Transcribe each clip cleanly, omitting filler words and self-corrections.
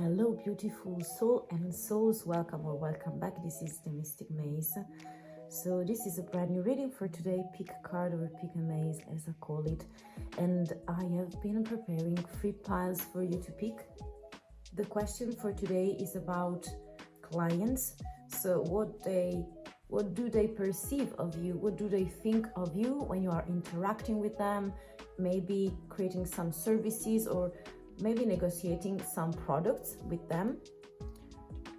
Hello, beautiful soul and souls. Welcome or welcome back. This is the Mystic Maze. So, this is a brand new reading for today. Pick a card or pick a maze, as I call it. And I have been preparing 3 piles for you to pick. The question for today is about clients. So, what do they perceive of you? What do they think of you when you are interacting with them? Maybe creating some services or maybe negotiating some products with them.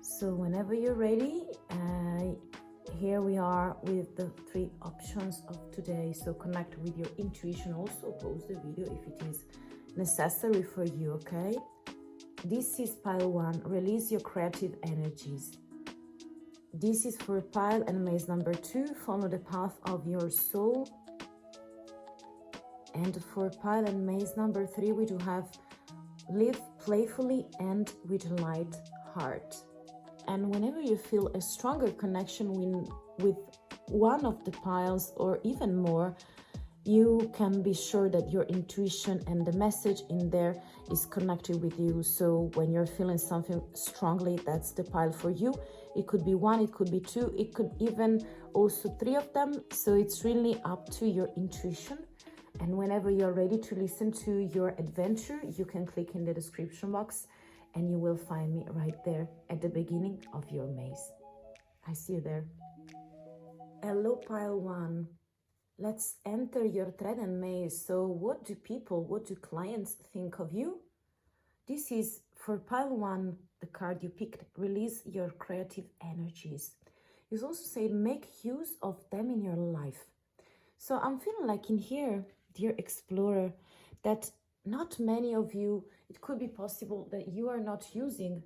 So whenever you're ready, here we are with the 3 options of today. So connect with your intuition. Also pause the video if it is necessary for you, okay? This is pile 1, release your creative energies. This is for pile and maze number 2, follow the path of your soul. And for pile and maze number 3, we do have live playfully and with a light heart. And whenever you feel a stronger connection with one of the piles or even more, you can be sure that your intuition and the message in there is connected with you. So when you're feeling something strongly, that's the pile for you. It could be 1, it could be 2, it could even also 3 of them. So it's really up to your intuition. And whenever you're ready to listen to your adventure, you can click in the description box and you will find me right there at the beginning of your maze. I see you there. Hello, pile 1. Let's enter your thread and maze. So what do clients think of you? This is for pile 1, the card you picked, release your creative energies. You also say make use of them in your life. So I'm feeling like in here, dear explorer, that not many of you, it could be possible that you are not using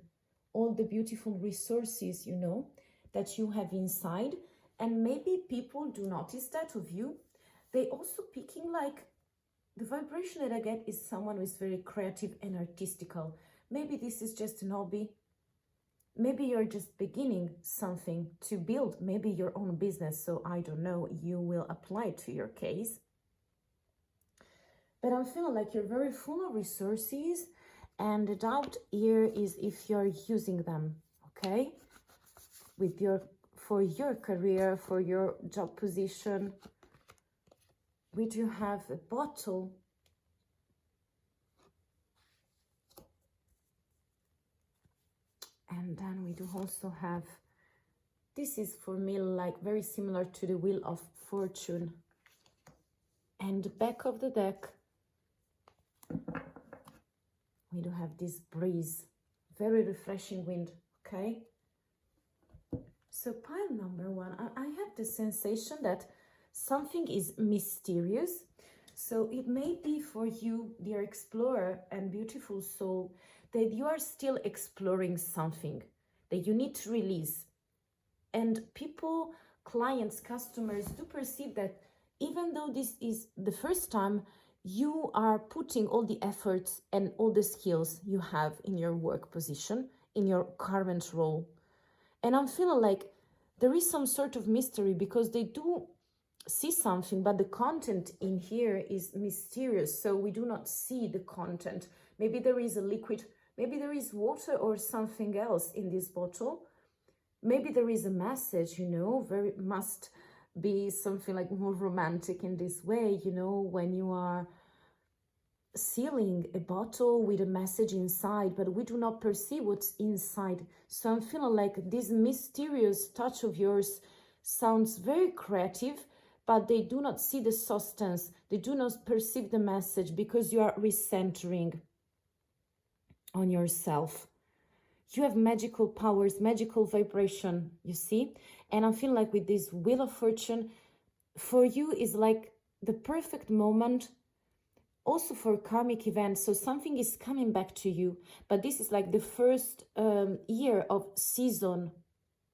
all the beautiful resources, that you have inside. And maybe people do notice that of you. They also picking like the vibration that I get is someone who is very creative and artistical. Maybe this is just an hobby. Maybe you're just beginning something to build, maybe your own business. So I don't know, you will apply it to your case. But I'm feeling like you're very full of resources, and the doubt here is if you're using them, okay? For your career, for your job position. We do have a bottle. And then we do also have, this is for me like very similar to the Wheel of Fortune. And the back of the deck, we do have this breeze, very refreshing wind, okay? So pile number 1, I have the sensation that something is mysterious. So it may be for you, dear explorer and beautiful soul, that you are still exploring something that you need to release. And people, clients, customers do perceive that even though this is the first time, you are putting all the efforts and all the skills you have in your work position, in your current role. And I'm feeling like there is some sort of mystery because they do see something, but the content in here is mysterious. So we do not see the content. Maybe there is a liquid, maybe there is water or something else in this bottle. Maybe there is a message, very must be something like more romantic in this way, when you are sealing a bottle with a message inside, but we do not perceive what's inside. So I'm feeling like this mysterious touch of yours sounds very creative, but they do not see the substance. They do not perceive the message because you are recentering on yourself. You have magical powers, magical vibration, you see? And I feel like with this Wheel of Fortune, for you is like the perfect moment also for karmic events. So something is coming back to you, but this is like the first year of seasons,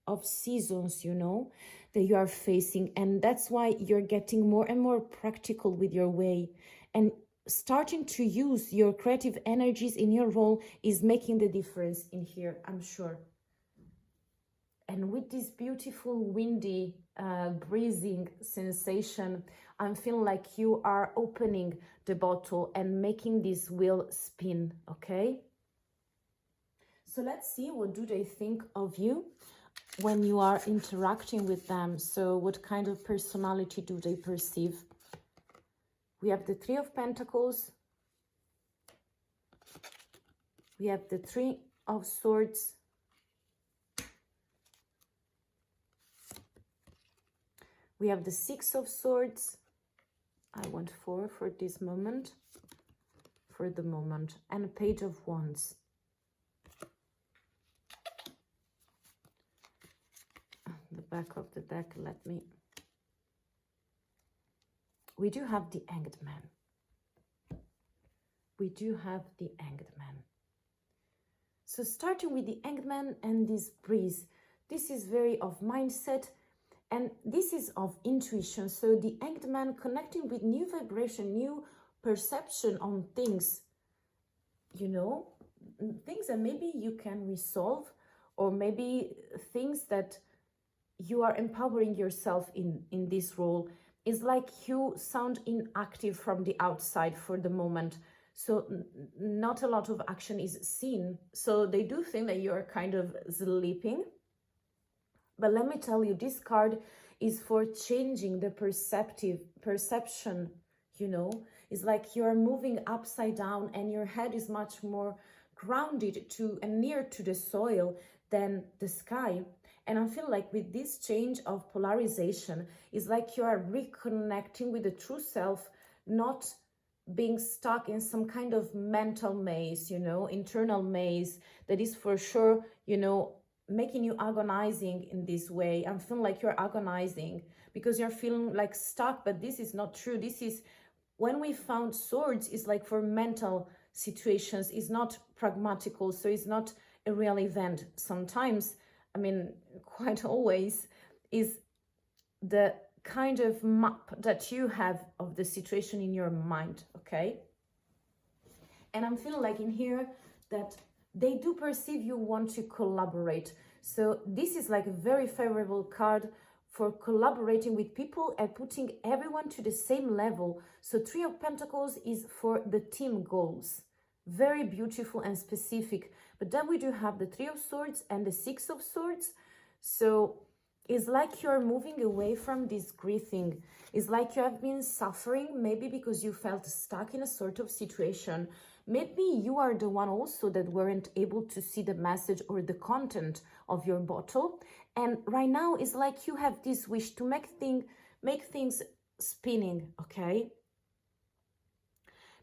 that you are facing. And that's why you're getting more and more practical with your way. And starting to use your creative energies in your role is making the difference in here, I'm sure. And with this beautiful windy breezing sensation, I'm feeling like you are opening the bottle and making this wheel spin, okay? So let's see, what do they think of you when you are interacting with them? So what kind of personality do they perceive? We have the Three of Pentacles. We have the Three of Swords. We have the Six of Swords. I want four for this moment, for the moment, and a Page of Wands. The back of the deck, we do have the Hanged Man. We do have the Hanged Man. So starting with the Hanged Man and this breeze, this is very of mindset, and this is of intuition. So the Hanged Man connecting with new vibration, new perception on things, you know, things that maybe you can resolve, or maybe things that you are empowering yourself in this role. It's like you sound inactive from the outside for the moment. So not a lot of action is seen. So they do think that you're kind of sleeping. But let me tell you, this card is for changing the perception, you know. It's like you're moving upside down and your head is much more grounded to and near to the soil than the sky. And I feel like with this change of polarization, it's like you are reconnecting with the true self, not being stuck in some kind of mental maze, you know, internal maze that is for sure, you know, making you agonizing in this way. I'm feeling like you're agonizing because you're feeling like stuck, but this is not true. This is, when we found swords, is like for mental situations, is not pragmatical, so it's not a real event. Sometimes, I mean, quite always, is the kind of map that you have of the situation in your mind, okay? And I'm feeling like in here that they do perceive you want to collaborate. So this is like a very favorable card for collaborating with people and putting everyone to the same level. So Three of Pentacles is for the team goals. Very beautiful and specific. But then we do have the Three of Swords and the Six of Swords. So it's like you're moving away from this grieving. It's like you have been suffering, maybe because you felt stuck in a sort of situation. Maybe you are the one also that weren't able to see the message or the content of your bottle. And right now it's like you have this wish to make things spinning, okay?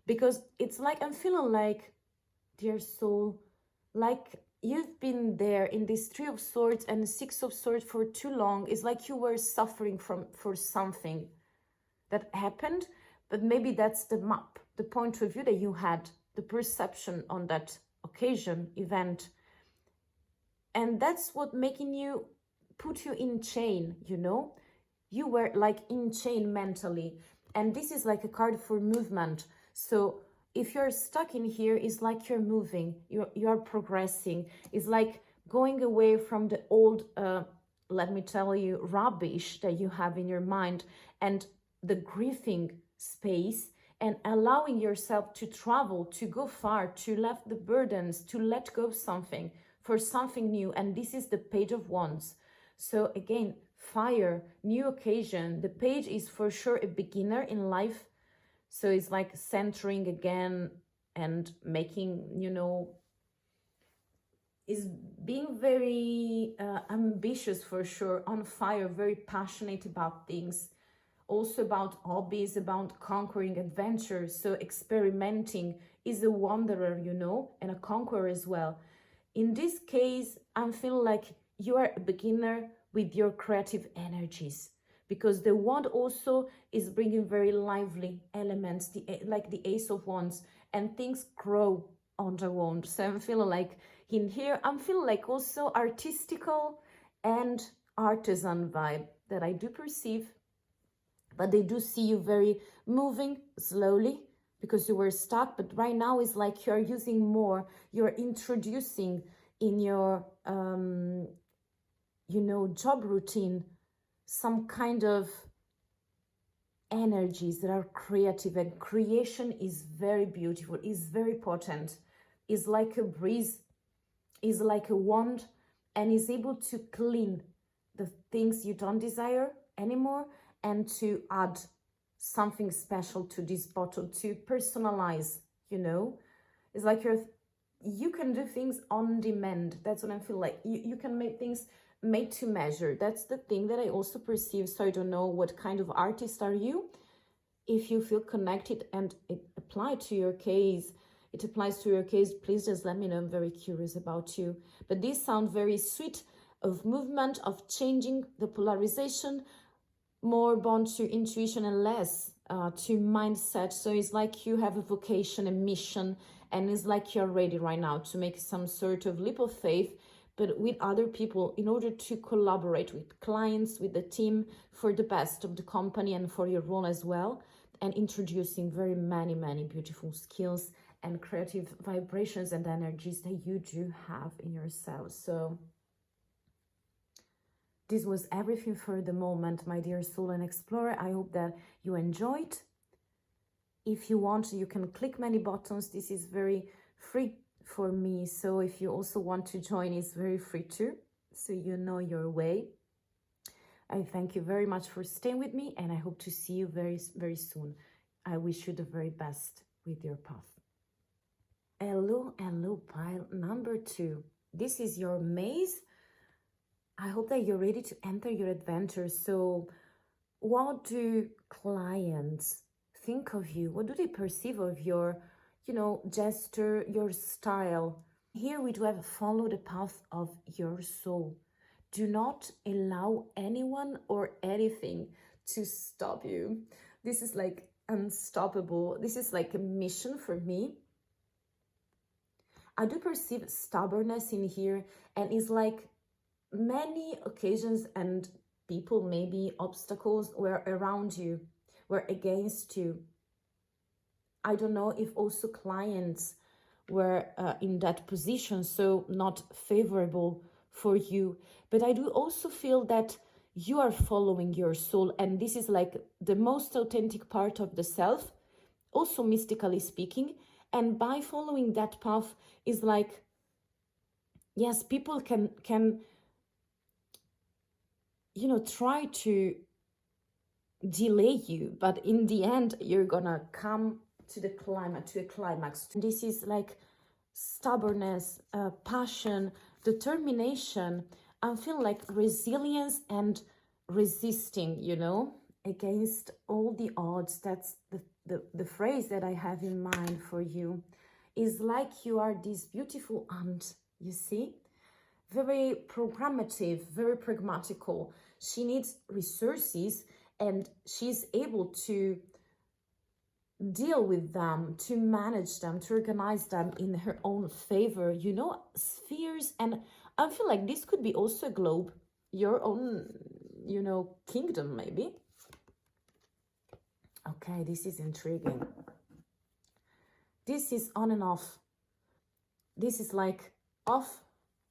Because it's like, I'm feeling like, dear soul, like you've been there in this Three of Swords and Six of Swords for too long. It's like you were suffering for something that happened, but maybe that's the map, the point of view that you had, the perception on that occasion, event. And that's what making you, put you in chain, you know? You were like in chain mentally. And this is like a card for movement. So if you're stuck in here, it's like you're moving, you're progressing. It's like going away from the old, let me tell you, rubbish that you have in your mind and the grieving space, and allowing yourself to travel, to go far, to let the burdens, to let go of something for something new. And this is the Page of Wands. So again, fire, new occasion. The page is for sure a beginner in life. So it's like centering again and making, you know, is being very ambitious for sure, on fire, very passionate about things, also about hobbies, about conquering adventures. So experimenting, is a wanderer, you know, and a conqueror as well. In this case, I feel like you are a beginner with your creative energies, because the wand also is bringing very lively elements, like the Ace of Wands, and things grow on the wand. So I'm feeling like in here, I'm feeling like also artistical and artisan vibe that I do perceive, but they do see you very moving slowly because you were stuck. But right now it's like you're using more, you're introducing in your, you know, job routine, some kind of energies that are creative, and creation is very beautiful, is very potent, is like a breeze, is like a wand and is able to clean the things you don't desire anymore and to add something special to this bottle, to personalize, you know. It's like you can do things on demand. That's what I feel like. You can make things made to measure. That's the thing that I also perceive. So I don't know what kind of artist are you. If you feel connected and it applies to your case, please just let me know. I'm very curious about you. But these sound very sweet, of movement, of changing the polarization, more bound to intuition and less to mindset. So it's like you have a vocation, a mission, and it's like you're ready right now to make some sort of leap of faith, but with other people, in order to collaborate with clients, with the team, for the best of the company and for your role as well, and introducing very many beautiful skills and creative vibrations and energies that you do have in yourself. So this was everything for the moment, my dear soul and explorer. I hope that you enjoyed. If you want, you can click many buttons. This is very free for me. So if you also want to join, it's very free too. So you know your way. I thank you very much for staying with me, and I hope to see you very soon. I wish you the very best with your path. Hello, pile number 2. This is your maze. I hope that you're ready to enter your adventure. So what do clients think of you? What do they perceive of your, gesture, your style? Here we do have follow the path of your soul. Do not allow anyone or anything to stop you. This is like unstoppable. This is like a mission for me. I do perceive stubbornness in here, and it's like many occasions and people, maybe obstacles, were around you, were against you. I don't know if also clients were in that position, so not favorable for you. But I do also feel that you are following your soul, and this is like the most authentic part of the self, also mystically speaking. And by following that path is like, yes, people can try to delay you, but in the end you're gonna come to a climax. This is like stubbornness, passion, determination. I feel like resilience and resisting, against all the odds. That's the phrase that I have in mind for you. Is like you are this beautiful ant, you see? Very programmative, very pragmatical. She needs resources, and she's able to deal with them, to manage them, to organize them in her own favor, spheres. And I feel like this could be also a globe, your own, kingdom, maybe. Okay, this is intriguing. This is on and off. This is like off,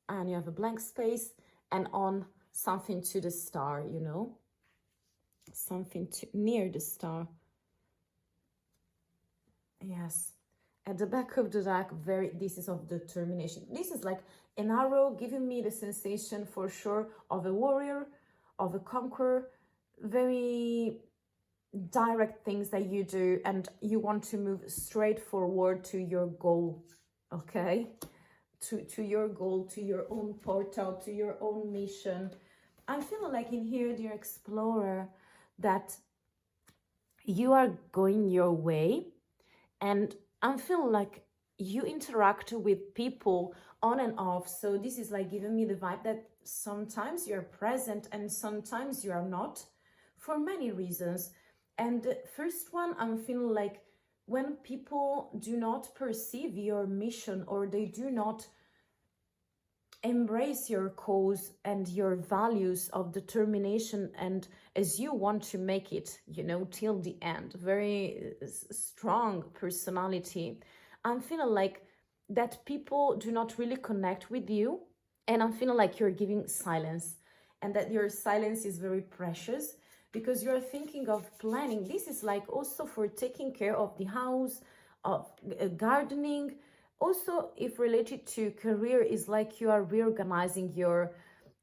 and you have a blank space, and on something to the star, something near the star. Yes, at the back of the deck, this is of determination. This is like an arrow, giving me the sensation for sure of a warrior, of a conqueror. Very direct things that you do, and you want to move straight forward to your goal. Okay, to your goal, to your own portal, to your own mission. I'm feeling like in here, dear explorer, that you are going your way, and I'm feeling like you interact with people on and off. So this is like giving me the vibe that sometimes you're present and sometimes you are not, for many reasons. And the first one, I'm feeling like when people do not perceive your mission, or they do not embrace your cause and your values of determination, and as you want to make it, till the end, very strong personality. I'm feeling like that people do not really connect with you, and I'm feeling like you're giving silence, and that your silence is very precious, because you're thinking of planning. This is like also for taking care of the house, of gardening, Also, if related to career, is like you are reorganizing your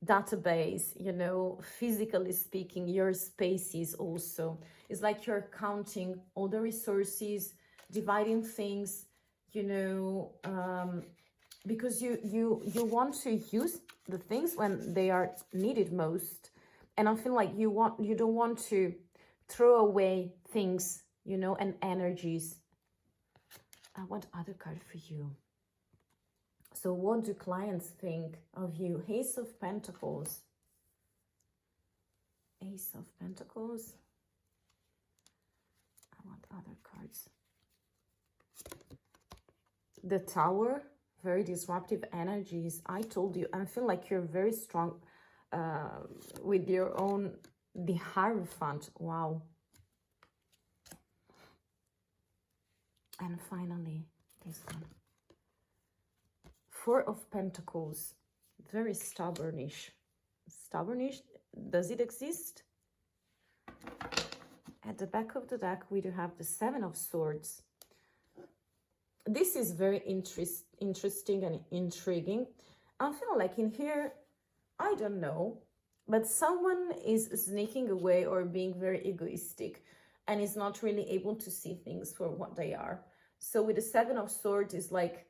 database, you know, physically speaking, your spaces also. It's like you're counting all the resources, dividing things, you know, because you want to use the things when they are needed most. And I feel like you don't want to throw away things, you know, and energies. I want other card for you. So what do clients think of you? Ace of Pentacles. Ace of Pentacles. I want other cards. The Tower. Very disruptive energies. I told you, I feel like you're very strong with your own. The Hierophant. Wow. And finally, this one. Four of Pentacles. Very stubbornish. Stubbornish. Does it exist? At the back of the deck, we do have the Seven of Swords. This is very interesting and intriguing. I feel like in here, I don't know, but someone is sneaking away or being very egoistic and is not really able to see things for what they are. So with the Seven of Swords, is like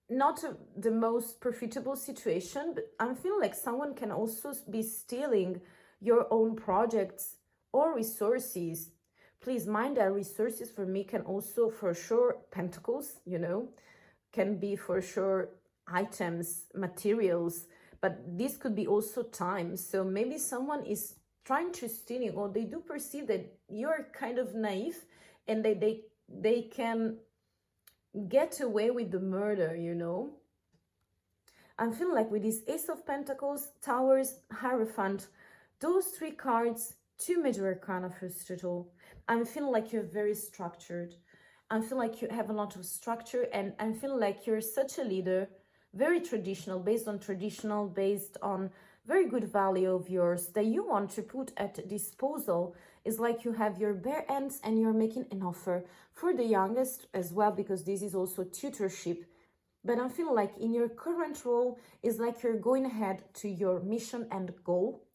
not the most profitable situation, but I feel like someone can also be stealing your own projects or resources. Please mind that resources for me can also for sure pentacles, you know, can be for sure items, materials, but this could be also time. So maybe someone is trying to steal you, or they do perceive that you're kind of naive and they can get away with the murder, you know. I feel like with this Ace of Pentacles, Towers, Hierophant, those three cards, two major arcana first of all, I feel like you're very structured. I feel like you have a lot of structure, and I feel like you're such a leader, very traditional, based on very good value of yours that you want to put at disposal. It's like you have your bare ends and you're making an offer for the youngest as well, because this is also tutorship. But I feel like in your current role, it's like you're going ahead to your mission and goal.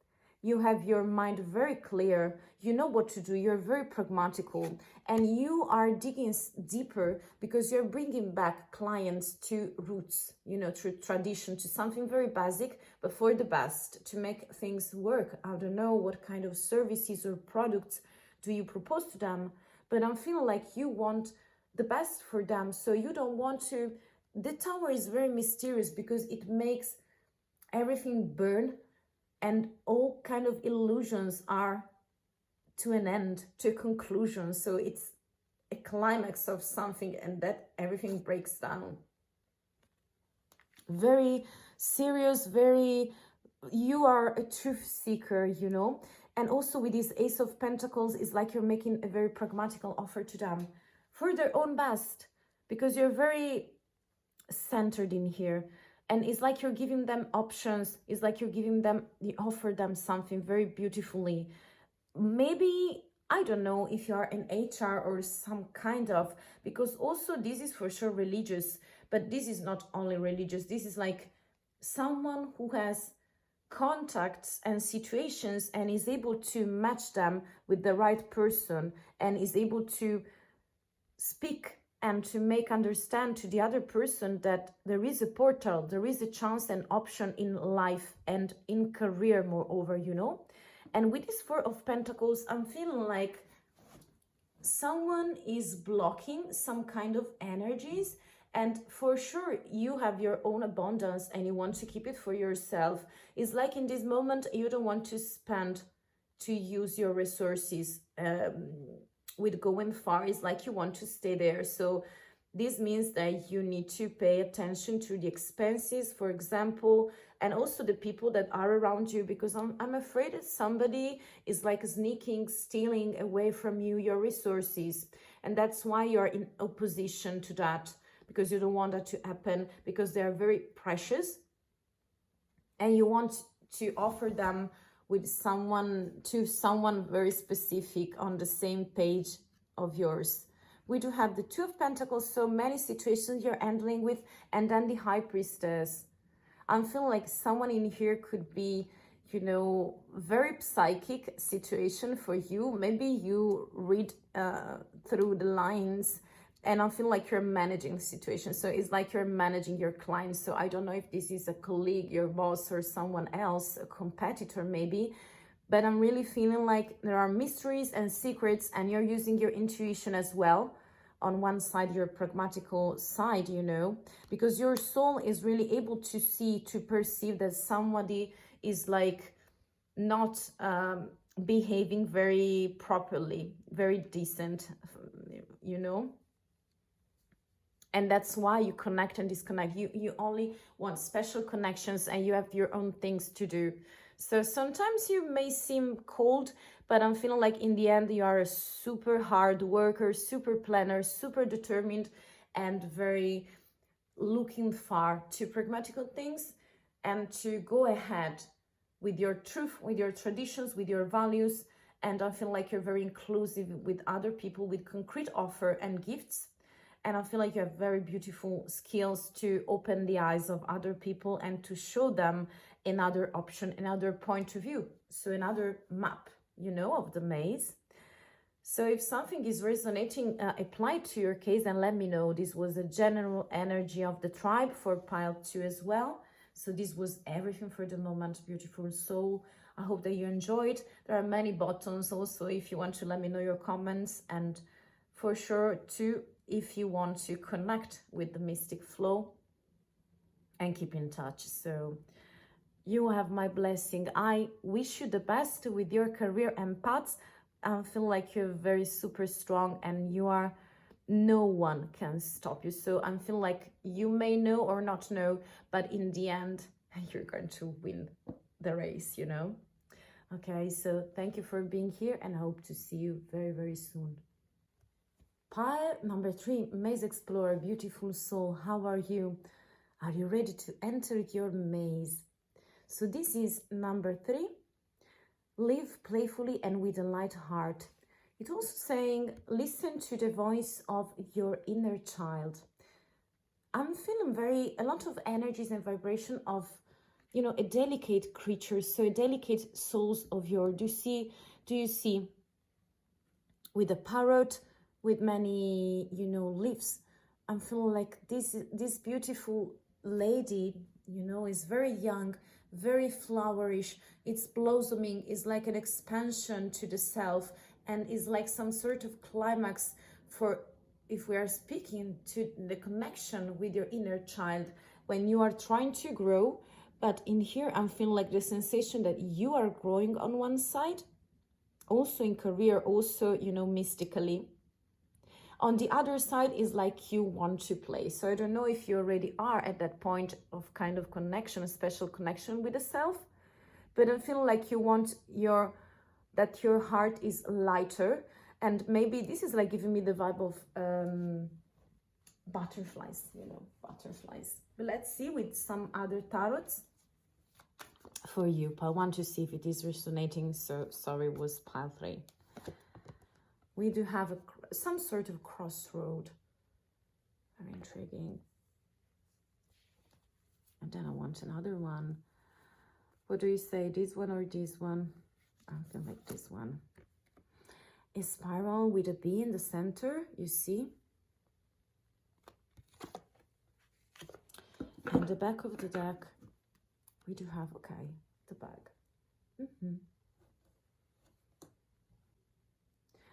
You have your mind very clear, you know what to do, you're very pragmatical, and you are digging deeper because you're bringing back clients to roots, you know, to tradition, to something very basic, but for the best, to make things work. I don't know what kind of services or products do you propose to them, but I'm feeling like you want the best for them, so you don't want to. The Tower is very mysterious because it makes everything burn, and all kind of illusions are to an end, to a conclusion. So it's a climax of something, and that everything breaks down. Very serious, very, you are a truth seeker, you know. And also with this Ace of Pentacles, it's like you're making a very pragmatical offer to them for their own best, because you're very centered in here. And it's like you're giving them options. It's like you're giving them, you offer them something very beautifully. Maybe, I don't know if you are in HR or some kind of, because also this is for sure religious, but this is not only religious. This is like someone who has contacts and situations and is able to match them with the right person, and is able to speak and to make understand to the other person that there is a portal, there is a chance and option in life and in career, moreover, you know. And with this Four of Pentacles, I'm feeling like someone is blocking some kind of energies, and for sure you have your own abundance and you want to keep it for yourself. It's like in this moment you don't want to spend, to use your resources with going far. Is like you want to stay there. So this means that you need to pay attention to the expenses, for example, and also the people that are around you, because I'm afraid that somebody is like sneaking, stealing away from you your resources. And that's why you're in opposition to that, because you don't want that to happen, because they are very precious and you want to offer them with someone, to someone very specific on the same page of yours. We do have the Two of Pentacles, so many situations you're handling with, and then the High Priestess. I'm feeling like someone in here could be, you know, very psychic situation for you. Maybe you read through the lines, and I feel like you're managing the situation. So it's like you're managing your clients. So I don't know if this is a colleague, your boss, or someone else, a competitor maybe. But I'm really feeling like there are mysteries and secrets, and you're using your intuition as well. On one side, your pragmatical side, you know, because your soul is really able to see, to perceive that somebody is like not behaving very properly, very decent, you know. And that's why you connect and disconnect. You only want special connections, and you have your own things to do. So sometimes you may seem cold, but I'm feeling like in the end you are a super hard worker, super planner, super determined, and very looking far to pragmatical things and to go ahead with your truth, with your traditions, with your values. And I feel like you're very inclusive with other people, with concrete offer and gifts. And I feel like you have very beautiful skills to open the eyes of other people and to show them another option, another point of view. So another map, you know, of the maze. So if something is resonating, apply to your case and let me know. This was a general energy of the tribe for pile 2 as well. So this was everything for the moment, beautiful soul. I hope that you enjoyed. There are many buttons also if you want to let me know your comments, and for sure too if you want to connect with the mystic flow and keep in touch. So you have my blessing. I wish you the best with your career and paths. I feel like you're very super strong, and you are, no one can stop you. So I feel like you may know or not know, but in the end you're going to win the race, you know. Okay, so thank you for being here, and I hope to see you very, very soon. Pile number 3, Maze Explorer, beautiful soul, how are you? Are you ready to enter your maze? So this is number 3, live playfully and with a light heart. It's also saying, listen to the voice of your inner child. I'm feeling a lot of energies and vibration of, you know, a delicate creature, so a delicate souls of your, do you see with a parrot, with many, you know, leaves. I'm feeling like this beautiful lady, you know, is very young, very flowerish. It's blossoming, is like an expansion to the self, and is like some sort of climax for, if we are speaking to the connection with your inner child when you are trying to grow. But in here I'm feeling like the sensation that you are growing on one side, also in career, also, you know, mystically. On the other side is like you want to play. So I don't know if you already are at that point of kind of connection, a special connection with the self, but I feel like you want that your heart is lighter. And maybe this is like giving me the vibe of butterflies, you know, butterflies. But let's see with some other tarots for you. I want to see if it is resonating. So sorry, it was pile 3. We do have some sort of crossroad. Very intriguing. And then I want another one. What do you say, this one or this one? I feel like this one. A spiral with a bee in the center, you see? And the back of the deck, we do have, okay, the bag.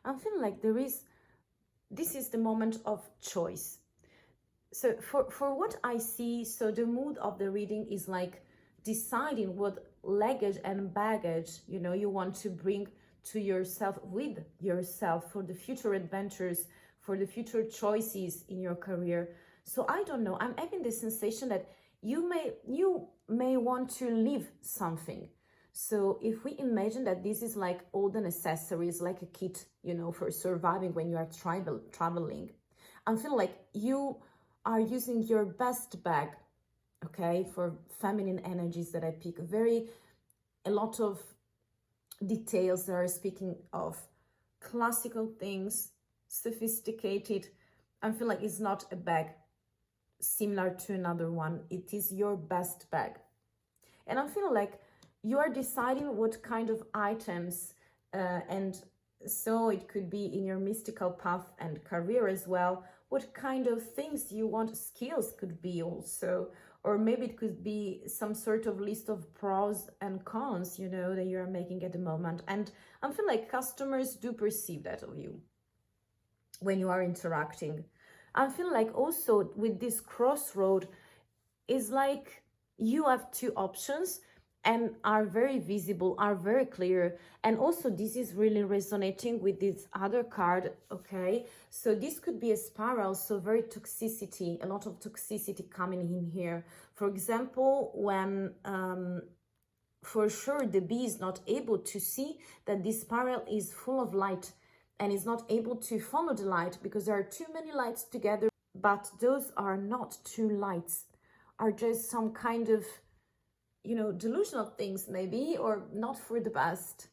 I'm feeling like this is the moment of choice. So for what I see, so the mood of the reading is like deciding what luggage and baggage, you know, you want to bring to yourself, with yourself, for the future adventures, for the future choices in your career. So I don't know, I'm having the sensation that you may want to leave something. So if we imagine that this is like all the necessaries, like a kit, you know, for surviving when you are traveling, I'm feeling like you are using your best bag, okay, for feminine energies that I pick. A lot of details that are speaking of classical things, sophisticated. I feel like it's not a bag similar to another one. It is your best bag. And I feel like you are deciding what kind of items, and so it could be in your mystical path and career as well, what kind of things you want. Skills could be also, or maybe it could be some sort of list of pros and cons, you know, that you're making at the moment. And I feel like customers do perceive that of you when you are interacting. I feel like also with this crossroad is like you have two options and are very visible, are very clear. And also this is really resonating with this other card, okay? So this could be a spiral, so very toxicity, a lot of toxicity coming in here. For example, when for sure the bee is not able to see that this spiral is full of light and is not able to follow the light because there are too many lights together, but those are not two lights, are just some kind of, you know, delusional things maybe, or not for the best,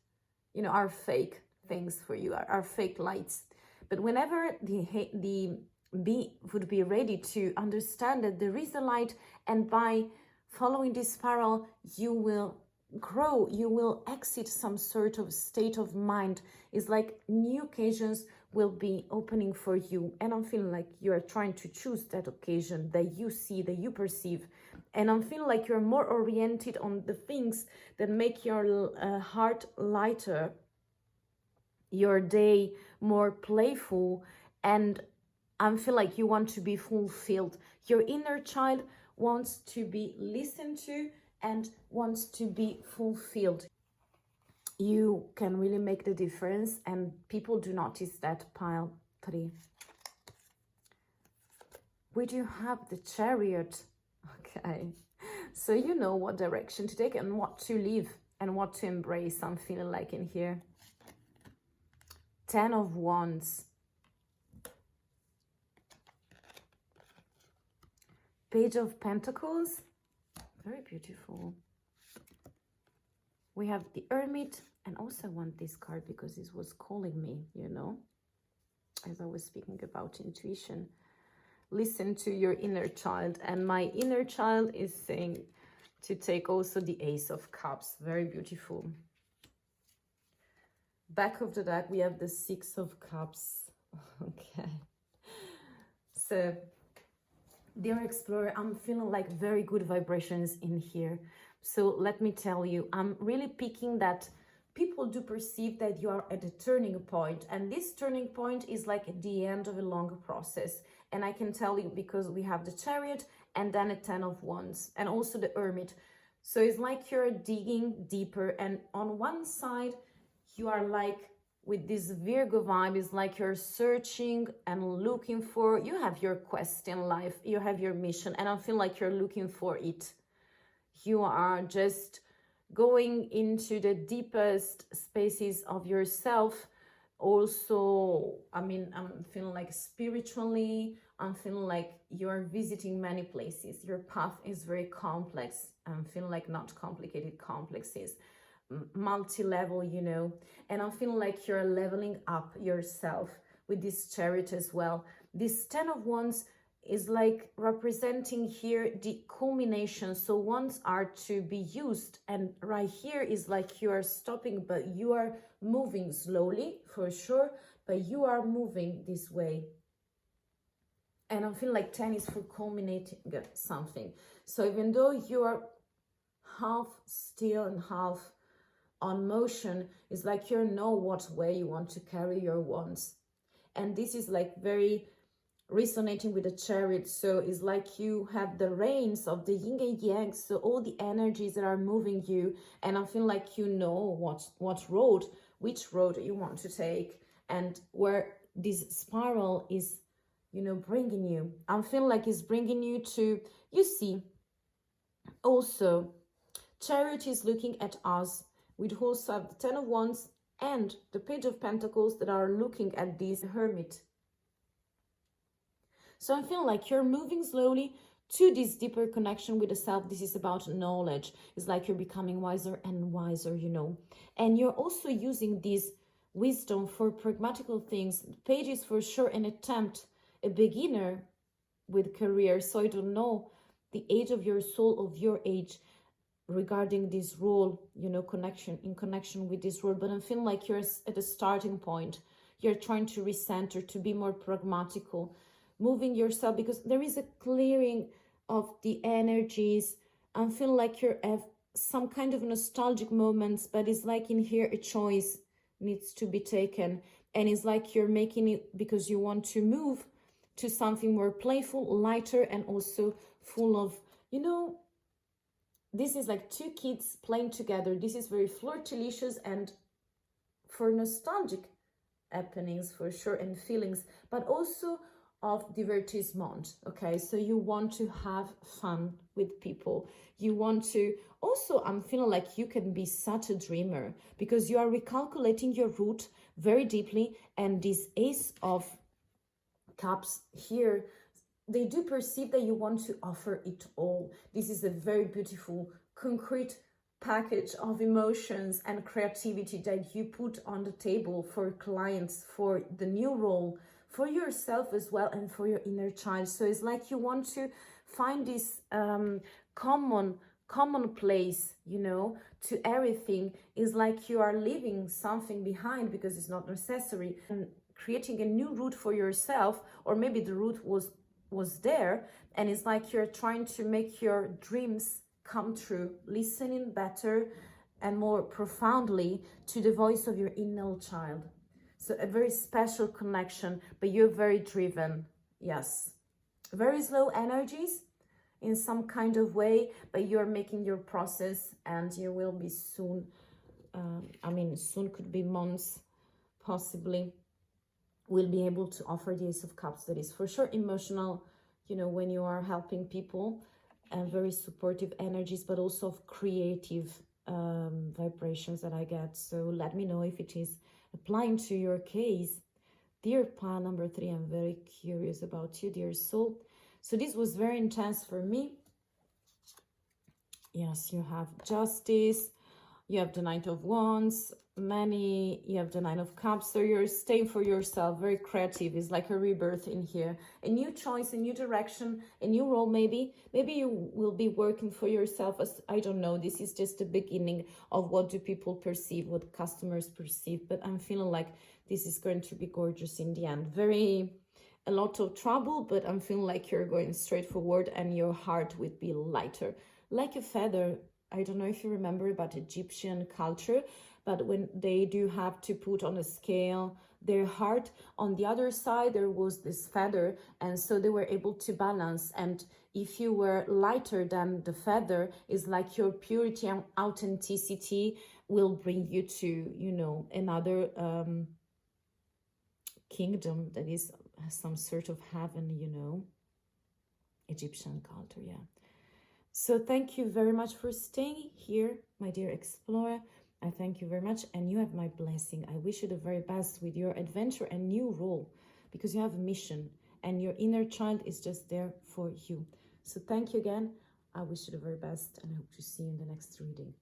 you know, are fake things for you, are fake lights. But whenever the bee would be ready to understand that there is a light, and by following this spiral, you will grow, you will exit some sort of state of mind. It's like new occasions will be opening for you, and I'm feeling like you're trying to choose that occasion that you see, that you perceive. And I'm feeling like you're more oriented on the things that make your heart lighter, your day more playful, and I feel like you want to be fulfilled. Your inner child wants to be listened to and wants to be fulfilled. You can really make the difference, and people do notice that. Pile 3. We do have the Chariot. Okay, so you know what direction to take and what to leave and what to embrace, I'm feeling like in here. 10 of Wands. Page of Pentacles. Very beautiful. We have the Hermit, and also I want this card because this was calling me, you know, as I was speaking about intuition. Listen to your inner child, and my inner child is saying to take also the Ace of Cups. Very beautiful. Back of the deck, we have the 6 of Cups. Okay. So, dear explorer, I'm feeling like very good vibrations in here. So let me tell you, I'm really picking that people do perceive that you are at a turning point, and this turning point is like at the end of a long process. And I can tell you because we have the Chariot and then a 10 of Wands and also the Hermit. So it's like you're digging deeper, and on one side you are like with this Virgo vibe, is like you're searching and looking for, you have your quest in life, you have your mission, and I feel like you're looking for it. You are just going into the deepest spaces of yourself. Also, I mean, I'm feeling like spiritually, I'm feeling like you're visiting many places. Your path is very complex. I'm feeling like not complicated, complexes, multi-level, you know. And I'm feeling like you're leveling up yourself with this Chariot as well. This 10 of Wands is like representing here the culmination. So wands are to be used, and right here is like you are stopping, but you are moving slowly for sure, but you are moving this way. And I feel like 10 is for culminating something. So even though you are half still and half on motion, it's like you know what way you want to carry your wands. And this is like very resonating with the Chariot. So it's like you have the reins of the yin and yang, so all the energies that are moving you, and I feel like you know which road you want to take, and where this spiral is, you know, bringing you. I feel like it's bringing you to, you see, also Chariot is looking at us. We also have the 10 of Wands and the Page of Pentacles that are looking at this Hermit. So I feel like you're moving slowly to this deeper connection with the self. This is about knowledge. It's like you're becoming wiser and wiser, you know. And you're also using this wisdom, for pragmatical things. Page is for sure an attempt, a beginner with career. So I don't know the age of your soul, of your age, regarding this role, you know, connection with this role. But I'm feeling like you're at a starting point. You're trying to recenter, to be more pragmatical, moving yourself, because there is a clearing of the energies. I'm feeling like you're at some kind of nostalgic moments, but it's like in here a choice needs to be taken, and it's like you're making it because you want to move to something more playful, lighter, and also full of, you know, this is like two kids playing together. This is very flirtalicious and for nostalgic happenings for sure, and feelings, but also of divertissement. Okay, so you want to have fun with people. You want to also, I'm feeling like you can be such a dreamer because you are recalculating your route very deeply. And this Ace of Cups here, they do perceive that you want to offer it all. This is a very beautiful, concrete package of emotions and creativity that you put on the table for clients, for the new role, for yourself as well, and for your inner child. So it's like you want to find this common place, you know, to everything. Is like you are leaving something behind because it's not necessary, and creating a new route for yourself, or maybe the route was there, and it's like you're trying to make your dreams come true, listening better and more profoundly to the voice of your inner child. So a very special connection, but you're very driven. Yes, very slow energies in some kind of way, but you're making your process, and you will be soon, soon could be months, possibly, will be able to offer the Ace of Cups. That is for sure emotional, you know, when you are helping people, and very supportive energies, but also of creative vibrations that I get. So let me know if it is applying to your case. Dear pile number 3, I'm very curious about you, dear soul. So this was very intense for me. Yes, you have Justice, you have the Knight of Wands, you have the Nine of Cups. So you're staying for yourself, very creative. It's like a rebirth in here, a new choice, a new direction, a new role. Maybe you will be working for yourself, as I don't know. This is just the beginning of what do people perceive, what customers perceive, but I'm feeling like this is going to be gorgeous in the end. A lot of trouble, but I'm feeling like you're going straight forward, and your heart would be lighter, like a feather. I don't know if you remember about Egyptian culture, but when they do have to put on a scale their heart, on the other side there was this feather, and so they were able to balance. And if you were lighter than the feather, is like your purity and authenticity will bring you to, you know, another kingdom that is some sort of heaven, you know, Egyptian culture. Yeah. So thank you very much for staying here, my dear explorer. I thank you very much, and you have my blessing. I wish you the very best with your adventure and new role, because you have a mission, and your inner child is just there for you. So thank you again. I wish you the very best, and I hope to see you in the next reading.